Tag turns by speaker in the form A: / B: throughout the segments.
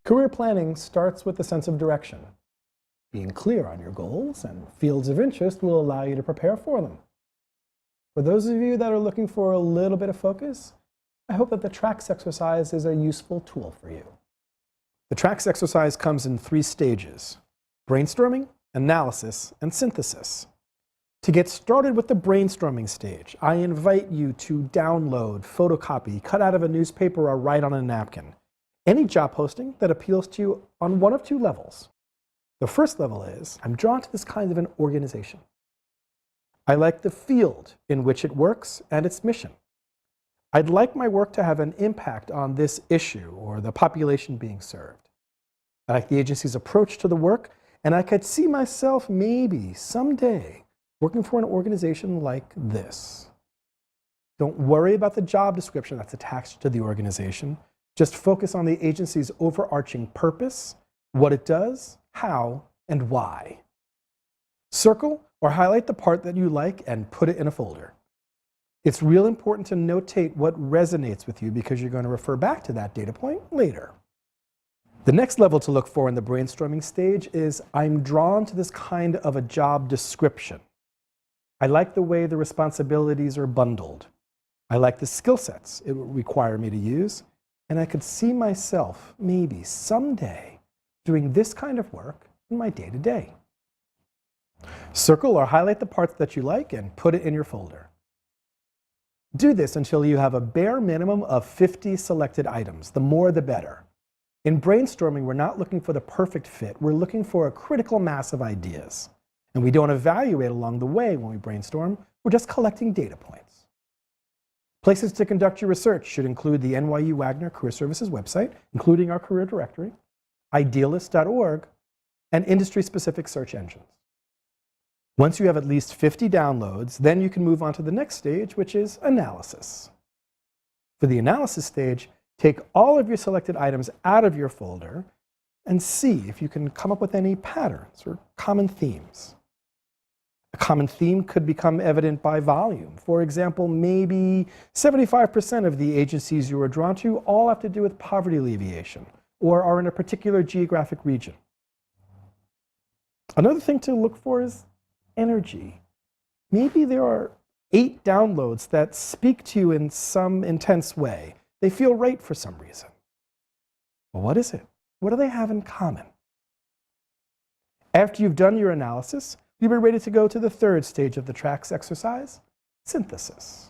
A: Career planning starts with a sense of direction. Being clear on your goals and fields of interest will allow you to prepare for them. For those of you that are looking for a little bit of focus, I hope that the TRACS exercise is a useful tool for you. The TRACS exercise comes in 3 stages: brainstorming, analysis, and synthesis. To get started with the brainstorming stage, I invite you to download, photocopy, cut out of a newspaper, or write on a napkin any job posting that appeals to you on one of 2 levels. The first level is, I'm drawn to this kind of an organization. I like the field in which it works and its mission. I'd like my work to have an impact on this issue or the population being served. I like the agency's approach to the work, and I could see myself maybe someday working for an organization like this. Don't worry about the job description that's attached to the organization. Just focus on the agency's overarching purpose, what it does, how, and why. Circle or highlight the part that you like and put it in a folder. It's real important to notate what resonates with you because you're going to refer back to that data point later. The next level to look for in the brainstorming stage is, I'm drawn to this kind of a job description. I like the way the responsibilities are bundled. I like the skill sets it would require me to use, and I could see myself maybe someday doing this kind of work in my day-to-day. Circle or highlight the parts that you like and put it in your folder. Do this until you have a bare minimum of 50 selected items. The more, the better. In brainstorming, we're not looking for the perfect fit. We're looking for a critical mass of ideas. And we don't evaluate along the way when we brainstorm. We're just collecting data points. Places to conduct your research should include the NYUWagner Career Services website, including our career directory, idealist.org, and industry-specific search engines. Once you have at least 50 downloads, then you can move on to the next stage, which is analysis. For the analysis stage, take all of your selected items out of your folder and see if you can come up with any patterns or common themes. A common theme could become evident by volume. For example, maybe 75% of the agencies you are drawn to all have to do with poverty alleviation or are in a particular geographic region. Another thing to look for is energy. Maybe there are 8 downloads that speak to you in some intense way. They feel right for some reason. Well, what is it? What do they have in common? After you've done your analysis, you'll be ready to go to the 3rd stage of the TRACS exercise, synthesis.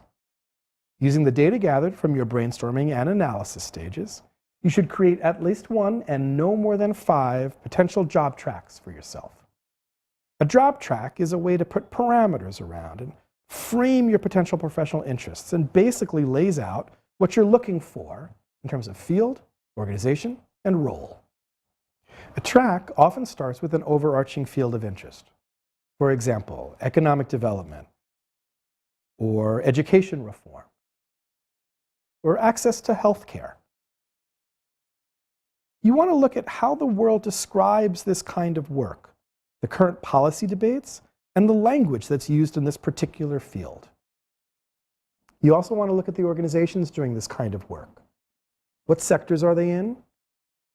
A: Using the data gathered from your brainstorming and analysis stages, you should create at least 1 and no more than 5 potential job tracks for yourself. A job track is a way to put parameters around and frame your potential professional interests and basically lays out what you're looking for in terms of field, organization, and role. A track often starts with an overarching field of interest. For example, economic development, or education reform, or access to health care. You want to look at how the world describes this kind of work, the current policy debates, and the language that's used in this particular field. You also want to look at the organizations doing this kind of work. What sectors are they in?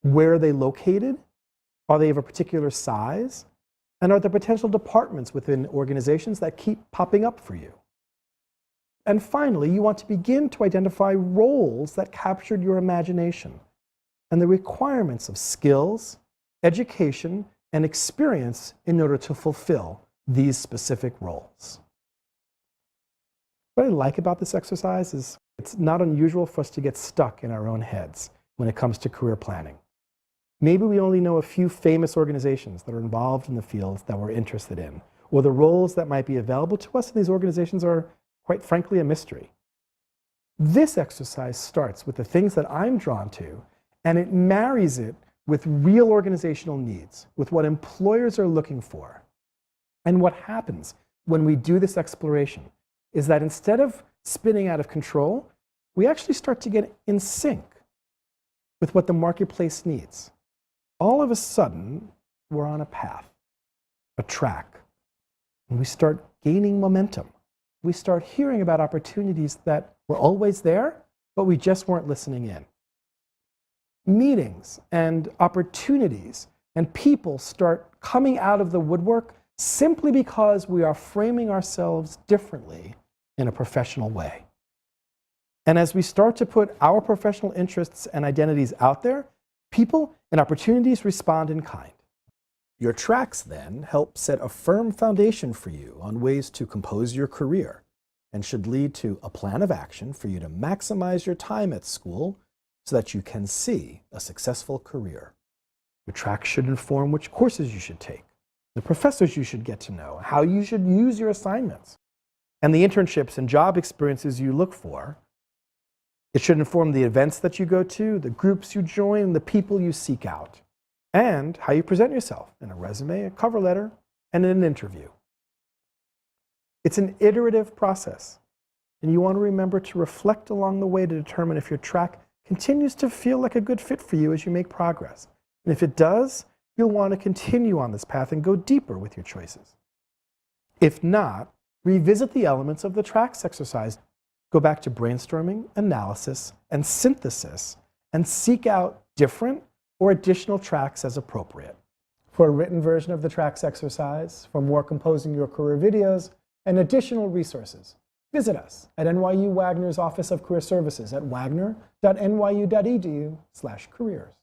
A: Where are they located? Are they of a particular size? And are there potential departments within organizations that keep popping up for you? And finally, you want to begin to identify roles that captured your imagination and the requirements of skills, education, and experience in order to fulfill these specific roles. What I like about this exercise is it's not unusual for us to get stuck in our own heads when it comes to career planning. Maybe we only know a few famous organizations that are involved in the fields that we're interested in, or the roles that might be available to us in these organizations are, quite frankly, a mystery. This exercise starts with the things that I'm drawn to, and it marries it with real organizational needs, with what employers are looking for. And what happens when we do this exploration is that instead of spinning out of control, we actually start to get in sync with what the marketplace needs. All of a sudden, we're on a path, a track, and we start gaining momentum. We start hearing about opportunities that were always there, but we just weren't listening in. meetings and opportunities and people start coming out of the woodwork simply because we are framing ourselves differently in a professional way. And as we start to put our professional interests and identities out there, people and opportunities respond in kind. Your tracks then help set a firm foundation for you on ways to compose your career and should lead to a plan of action for you to maximize your time at school so that you can see a successful career. Your tracks should inform which courses you should take, the professors you should get to know, how you should use your assignments, and the internships and job experiences you look for. It should inform the events that you go to, the groups you join, the people you seek out, and how you present yourself in a resume, a cover letter, and in an interview. It's an iterative process, and you want to remember to reflect along the way to determine if your track continues to feel like a good fit for you as you make progress. And if it does, you'll want to continue on this path and go deeper with your choices. If not, revisit the elements of the tracks exercise. Go back to brainstorming, analysis, and synthesis, and seek out different or additional tracks as appropriate. For a written version of the tracks exercise, for more Composing Your Career videos, and additional resources, visit us at NYU Wagner's Office of Career Services at wagner.nyu.edu/careers.